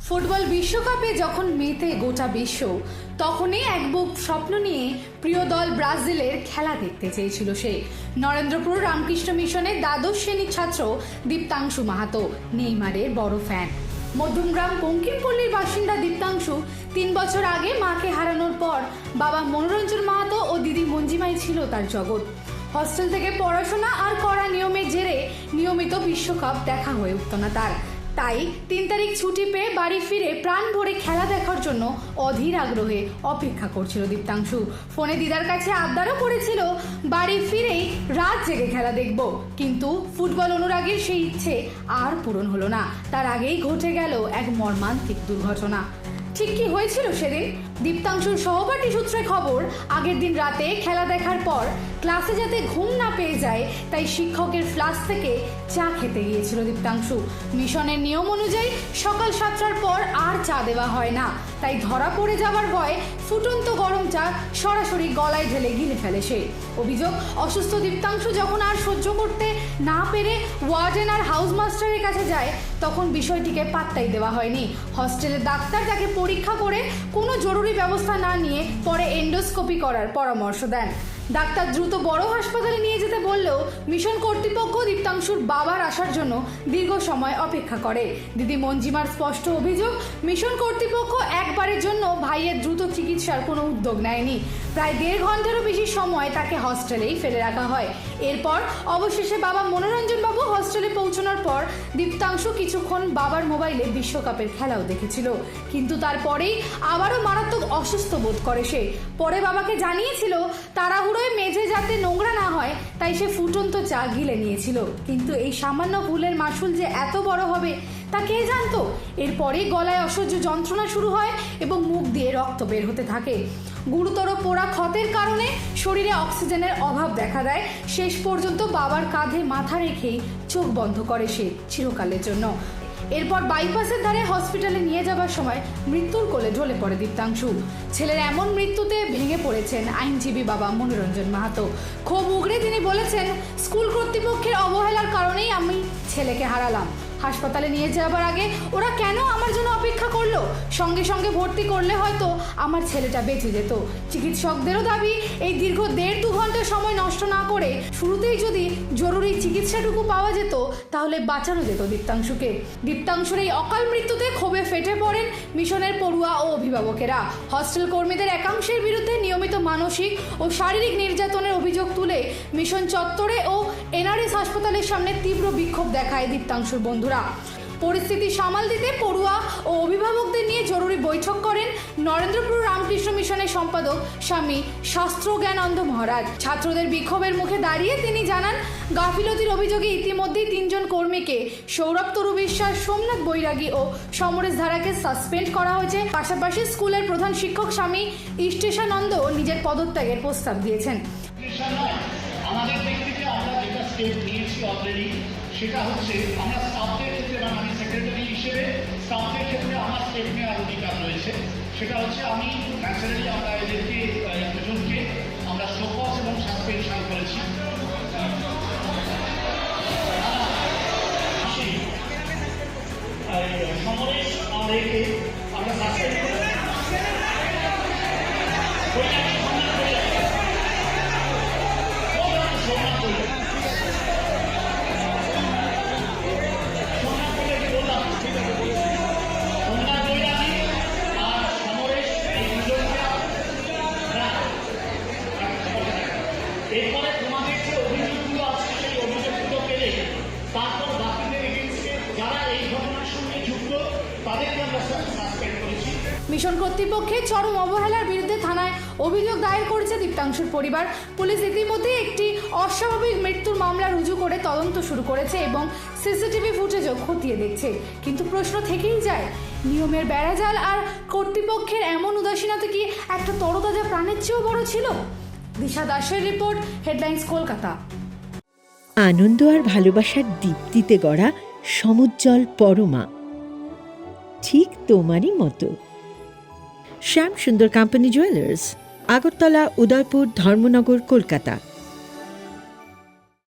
Football বিশ্বকাপে যখন মেতে গোটা বিশ্ব, তখনই এক বুক স্বপ্ন নিয়ে প্রিয় দল ব্রাজিলের খেলা দেখতে চেয়েছিল সে। নরেন্দ্রপুর রামকৃষ্ণ মিশনের দ্বাদশ শ্রেণীর ছাত্র দীপ্তাংশু মাহাতো নেইমারের বড় ফ্যান। মধ্যমগ্রাম বঙ্কিমপল্লীর বাসিন্দা দীপ্তাংশু 3 বছর আগে মাকে হারানোর পর বাবা মনোরঞ্জন মাহাতো ও দিদি মঞ্জিমাই ছিল তার জগৎ। হস্টেল থেকে পড়াশোনা আর কড়া নিয়মের জেরে নিয়মিত বিশ্বকাপ দেখা হয়ে উঠত না তার। তাই 3 তারিখ ছুটি পেয়ে বাড়ি ফিরে প্রাণ ভরে খেলা দেখার জন্য অধীর আগ্রহে অপেক্ষা করছিল দীপ্তাংশু। ফোনে দিদার কাছে আবদারও করেছিল বাড়ি ফিরেই রাত জেগে খেলা দেখব, কিন্তু ফুটবল অনুরাগীর সেই ইচ্ছে আর পূরণ হলো না। তার আগেই ঘটে গেল এক মর্মান্তিক দুর্ঘটনা। ঠিক কি হয়েছিল সেদিন? দীপ্তাংশুর সহপাঠী সূত্রে খবর, আগের দিন রাতে খেলা দেখার পর ক্লাসে যাতে ঘুম না পেয়ে যায় তাই শিক্ষকের ফ্লাস্ক থেকে চা খেতে গিয়েছিল দীপ্তাংশু। মিশনের নিয়ম অনুযায়ী সকাল 7টার পর আর চা দেওয়া হয় না, তাই ধরা পড়ে যাওয়ার ভয়ে ফুটন্ত গরম চা সরাসরি গলায় ঢেলে গিলে ফেলে সে। অভিযোগ, অসুস্থ দীপ্তাংশু যখন আর সহ্য করতে না পেরে ওয়ার্ডেন আর হাউস মাস্টারের কাছে যায়, তখন বিষয়টিকে পাত্তাই দেওয়া হয়নি। হস্টেলের ডাক্তার তাকে পরীক্ষা করে কোনো জরুরি ব্যবস্থা না নিয়ে পরে এন্ডোস্কোপি করার পরামর্শ দেন। ডাক্তার দ্রুত বড় হাসপাতালে নিয়ে যেতে বললেও মিশন কর্তৃপক্ষ দীপ্তাংশুর বাবার আসার জন্য দীর্ঘ সময় অপেক্ষা করে। দিদি মঞ্জিমার স্পষ্ট অভিযোগ, মিশন কর্তৃপক্ষ একবারের জন্য ভাইয়ের দ্রুত চিকিৎসার কোনো উদ্যোগ নেয়নি। প্রায় 1.5 ঘন্টারও বেশি সময় তাকে হস্টেলেই ফেলে রাখা হয়। এরপর অবশেষে বাবা মনোরঞ্জন বাবু হস্টেলে পৌঁছানোর পর দীপ্তাংশু কিছুক্ষণ বাবার মোবাইলে বিশ্বকাপের খেলাও দেখেছিল, কিন্তু তারপরেই আবারও মারাত্মক অসুস্থ বোধ করে সে। পরে বাবাকে জানিয়েছিল তাড়াহুড়োয় মেঝে যাতে নোংরা না হয় তাই সে ফুটন্ত চা গিলে নিয়েছিল, কিন্তু এই সামান্য ভুলের মাসুল যে এত বড় হবে তা কে জানতো। এরপরে গলায় অসহ্য যন্ত্রণা শুরু হয় এবং মুখ দিয়ে রক্ত বের হতে থাকে। গুরুতর পোড়া ক্ষতের কারণে শরীরে অক্সিজেনের অভাব দেখা দেয়। শেষ পর্যন্ত বাবার কাঁধে মাথা রেখেই চোখ বন্ধ করে সে চিরকালের জন্য। এরপর বাইপাসের ধারে হসপিটালে নিয়ে যাবার সময় মৃত্যুর কোলে ঢলে পড়ে দীপ্তাংশু। ছেলের এমন মৃত্যুতে ভেঙে পড়েছেন আইনজীবী বাবা মনোরঞ্জন মাহাতো। ক্ষোভ উগরে তিনি বলেছেন, স্কুল কর্তৃপক্ষের অবহেলার কারণেই আমি ছেলেকে হারালাম। হাসপাতালে নিয়ে যাবার আগে ওরা কেন আমার জন্য অপেক্ষা করলো? সঙ্গে সঙ্গে ভর্তি করলে হয়তো আমার ছেলেটা বেঁচে যেত। চিকিৎসকদেরও দাবি, এই দীর্ঘ 1.5-2 ঘন্টা সময় নষ্ট না করে শুরুতেই যদি জরুরি চিকিৎসাটুকু পাওয়া যেত তাহলে বাঁচানো যেত দীপ্তাংশুকে। দীপ্তাংশুর এই অকাল মৃত্যুতে ক্ষোভে ফেটে পড়েন মিশনের পড়ুয়া ও অভিভাবকেরা। হস্টেল কর্মীদের একাংশের বিরুদ্ধে নিয়মিত মানসিক ও শারীরিক নির্যাতনের অভিযোগ তুলে মিশন চত্বরে ও এনআরএস হাসপাতালের সামনে তীব্র বিক্ষোভ দেখায় দীপ্তাংশুর বন্ধুরা। পরিস্থিতি সামাল দিতে পড়ুয়া ও অভিভাবকদের নিয়ে জরুরি বৈঠক করেন নরেন্দ্রপুর রামকৃষ্ণ মিশনের সম্পাদক স্বামী শাস্ত্রজ্ঞানন্দ মহারাজ। ছাত্রদের বিক্ষোভের মুখে দাঁড়িয়ে তিনি জানান, গাফিলতির অভিযোগে ইতিমধ্যেই 3 জন কর্মীকে সৌরভ তরু বিশ্বাস, সোমনাথ বৈরাগী ও সমরেশ ধারাকে সাসপেন্ড করা হয়েছে। পাশাপাশি স্কুলের প্রধান শিক্ষক স্বামী ইষ্টেশানন্দ নিজের পদত্যাগের প্রস্তাব দিয়েছেন। আমাদের দিক থেকে আমরা যেটা স্টেপ নিয়েছি অলরেডি, সেটা হচ্ছে আমরা স্টাফদের ক্ষেত্রে, আমি সেক্রেটারি হিসেবে স্টাফদের ক্ষেত্রে আমার স্টেপ নেওয়ার অধিকার রয়েছে। সেটা হচ্ছে আমি ন্যাচারালি আমরা এদেরকে দুজনকে আমরা শোকজ এবং সাসপেনশন করেছি। সমরেশ আর একে আমরা সাসপেন্ড করে এরপরে তোমাদের যে অভিযোগগুলো আছে সেই অভিযোগগুলো পেলে তারপর বাকিদের এগেইনস্টে যারা এই ঘটনার সঙ্গে যুক্ত তাদেরকে আমরা সাসপেন্ড করেছি। মিশন কর্তৃপক্ষের চরম অবহেলার বিরুদ্ধে থানায় অভিযোগ দায়ের করেছে দীপ্তাংশুর পরিবার। পুলিশ ইতিমধ্যে একটি অস্বাভাবিক মৃত্যুর মামলা রুজু করে তদন্ত শুরু করেছে এবং সিসিটিভি ফুটেজও খতিয়ে দেখছে। কিন্তু প্রশ্ন থেকেই যায়, নিয়মের বেড়াজাল আর কর্তৃপক্ষের এমন উদাসীনতা কি একটা তরতাজা প্রাণের চেয়েও বড় ছিল? দিশা দাসের রিপোর্ট, হেডলাইন্স, কলকাতা। আনন্দ আর ভালোবাসার দীপ্তিতে গড়া সমুজ্জ্বল পরমা, ঠিক তোমারই মতো। শ্যাম সুন্দর কোম্পানি জুয়েলার্স, আগরতলা, উদয়পুর, ধর্মনগর, কলকাতা।